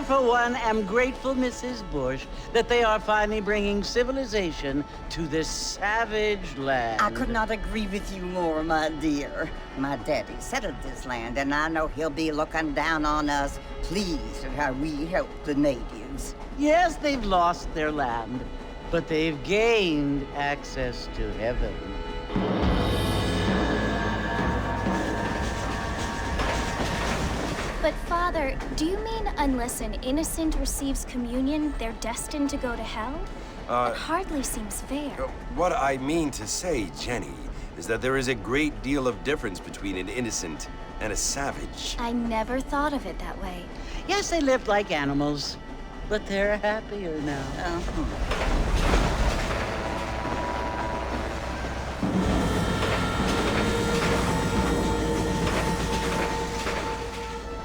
for one, am grateful, Mrs. Bush, that they are finally bringing civilization to this savage land. I could not agree with you more, my dear. My daddy settled this land, and I know he'll be looking down on us, pleased at how we help the natives. Yes, they've lost their land, but they've gained access to heaven. But Father, do you mean unless an innocent receives communion, they're destined to go to hell? It hardly seems fair. What I mean to say, Jenny, is that there is a great deal of difference between an innocent and a savage. I never thought of it that way. Yes, they lived like animals, but they're happier now.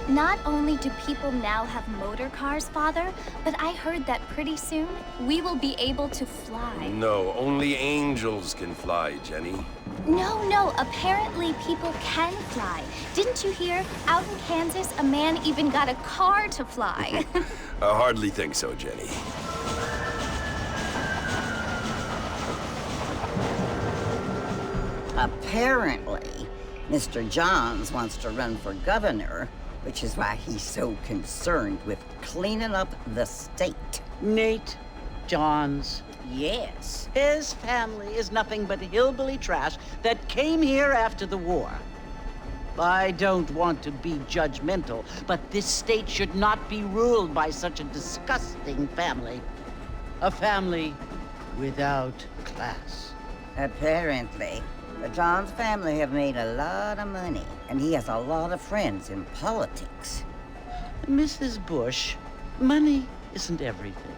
Not only do people now have motor cars, Father, but I heard that pretty soon we will be able to fly. No, only angels can fly, Jenny. No, apparently people can fly. Didn't you hear? Out in Kansas, a man even got a car to fly. I hardly think so, Jenny. Apparently, Mr. Johns wants to run for governor, which is why he's so concerned with cleaning up the state. Nate Johns. Yes. His family is nothing but hillbilly trash that came here after the war. I don't want to be judgmental, but this state should not be ruled by such a disgusting family. A family without class. Apparently. The Johns family have made a lot of money, and he has a lot of friends in politics. Mrs. Bush, money isn't everything.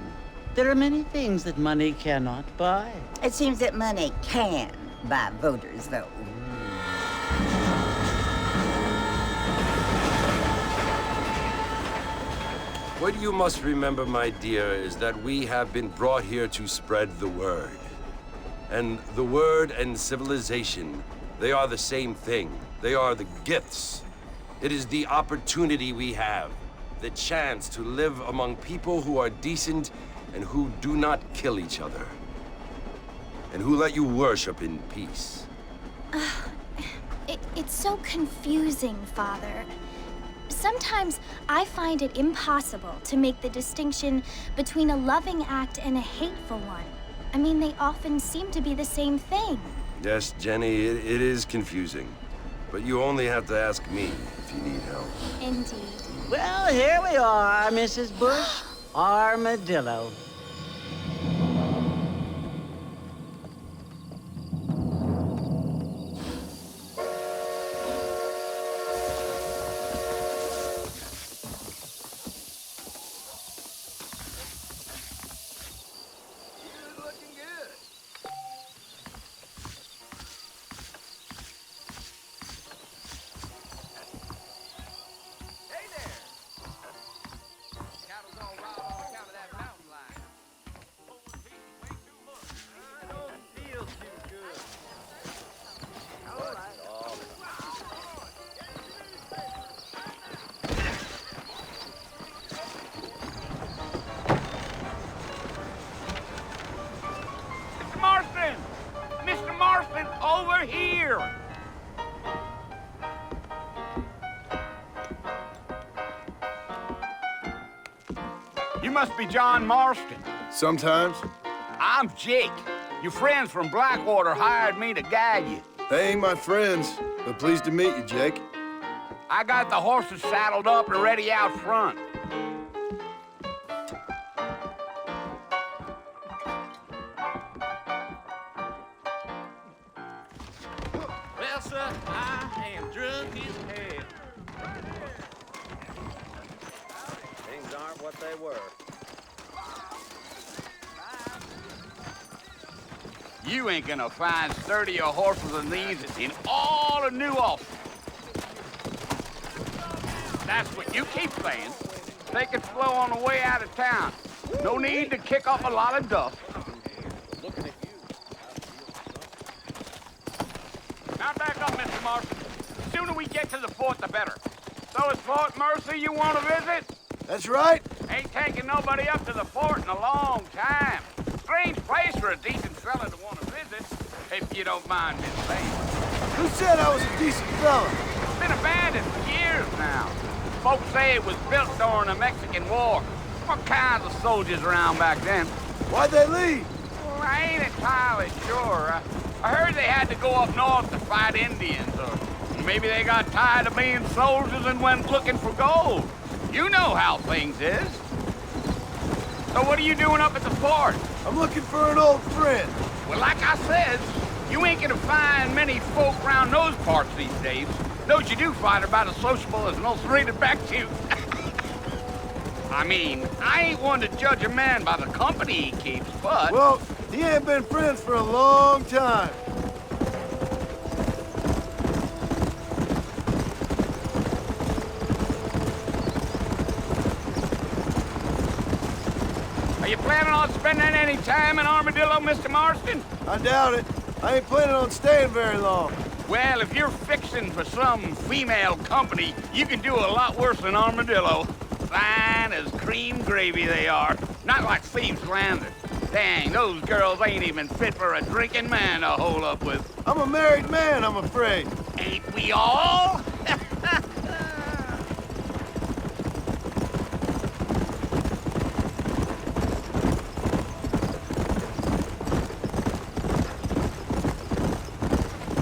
There are many things that money cannot buy. It seems that money can buy voters, though. What you must remember, my dear, is that we have been brought here to spread the word. And the word and civilization, they are the same thing. They are the gifts. It is the opportunity we have, the chance to live among people who are decent and who do not kill each other, and who let you worship in peace. It's so confusing, Father. Sometimes I find it impossible to make the distinction between a loving act and a hateful one. I mean, they often seem to be the same thing. Yes, Jenny, it is confusing. But you only have to ask me if you need help. Indeed. Well, here we are, Mrs. Bush. Armadillo. Mr. Marston, over here! You must be John Marston. Sometimes. I'm Jake. Your friends from Blackwater hired me to guide you. They ain't my friends, but pleased to meet you, Jake. I got the horses saddled up and ready out front. Well, sir, I am drunk as hell. Things aren't what they were. You ain't gonna find sturdier horses than these in all of New Ulster. That's what you keep saying. They can slow on the way out of town. No need to kick up a lot of dust. Looking at you. Now back up, Mr. Marston. The sooner we get to the fort, the better. So it's Fort Mercy you want to visit? That's right. Ain't taken nobody up to the fort in a long time. Strange place for a decent fella to want to visit, if you don't mind me saying. Who said I was a decent fella? It's been abandoned for years now. Folks say it was built during the Mexican War. What kinds of soldiers around back then? Why'd they leave? Well, I ain't entirely sure. I heard they had to go up north to fight Indians, or maybe they got tired of being soldiers and went looking for gold. You know how things is. So what are you doing up at the fort? I'm looking for an old friend. Well, like I said, you ain't gonna find many folk around those parts these days. Those you do find are about as sociable as an old serrated back tooth. I mean, I ain't one to judge a man by the company he keeps, but... Well, he ain't been friends for a long time. Are you planning on spending any time in Armadillo, Mr. Marston? I doubt it. I ain't planning on staying very long. Well, if you're fixing for some female company, you can do a lot worse than Armadillo. Fine as cream gravy they are. Not like Thieves' Landing. Dang, those girls ain't even fit for a drinking man to hole up with. I'm a married man, I'm afraid. Ain't we all?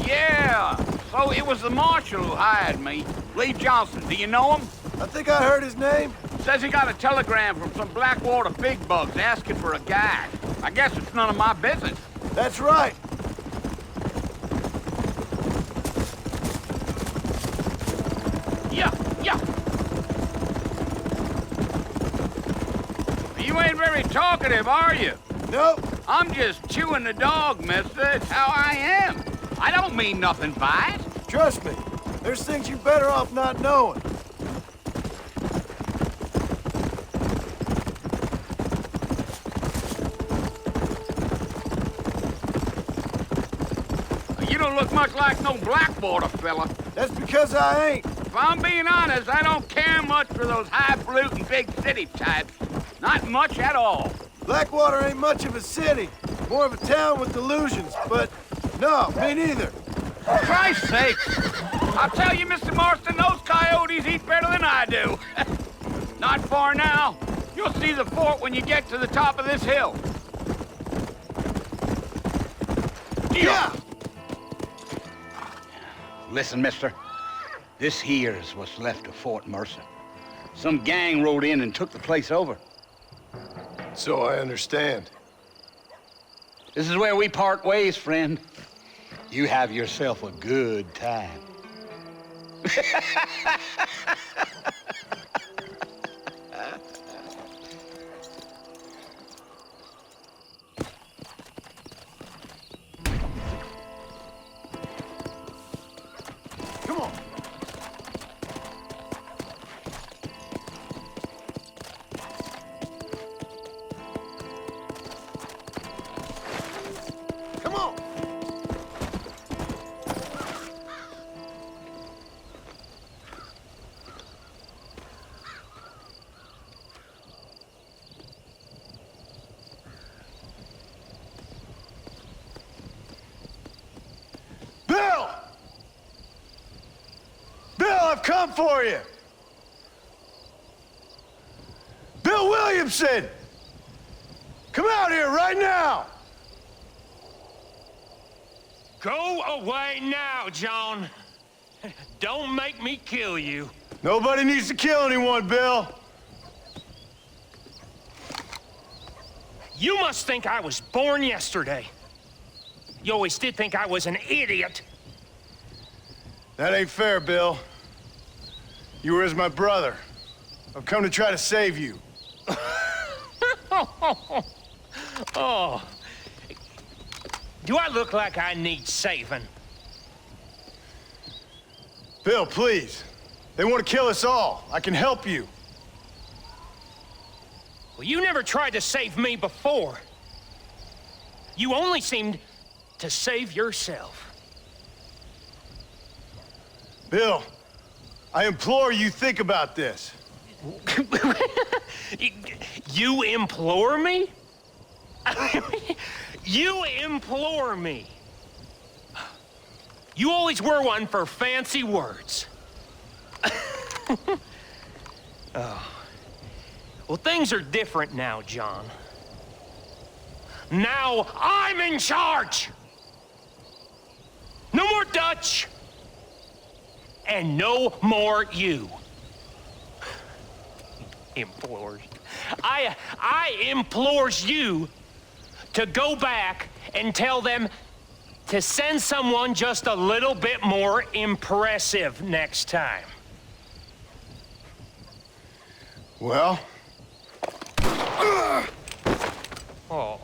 Yeah, so it was the marshal who hired me. Lee Johnson, do you know him? I think I heard his name. Says he got a telegram from some Blackwater big bugs asking for a guide. I guess it's none of my business. That's right. Yeah. You ain't very talkative, are you? Nope. I'm just chewing the dog, mister. It's how I am. I don't mean nothing by it. Trust me. There's things you're better off not knowing. You don't look much like no Blackwater fella. That's because I ain't. If I'm being honest, I don't care much for those highfalutin big city types. Not much at all. Blackwater ain't much of a city. More of a town with delusions, but no, me neither. For Christ's sake! I'll tell you, Mr. Marston, those coyotes eat better than I do. Not far now. You'll see the fort when you get to the top of this hill. Yeah! Listen, mister. This here's what's left of Fort Mercer. Some gang rode in and took the place over. So I understand. This is where we part ways, friend. You have yourself a good time. Come on. Come on. Bill! Bill, I've come for you! Bill Williamson! Come out here right now! Go away now, John. Don't make me kill you. Nobody needs to kill anyone, Bill. You must think I was born yesterday. You always did think I was an idiot. That ain't fair, Bill. You were as my brother. I've come to try to save you. Oh. Do I look like I need saving? Bill, please. They want to kill us all. I can help you. Well, you never tried to save me before. You only seemed to save yourself. Bill, I implore you think about this. You implore me? You implore me? You always were one for fancy words. Oh. Well, things are different now, John. Now I'm in charge! No more Dutch! And no more you. Implores. I implores you to go back and tell them to send someone just a little bit more impressive next time. Well? Oh.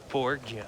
Poor John.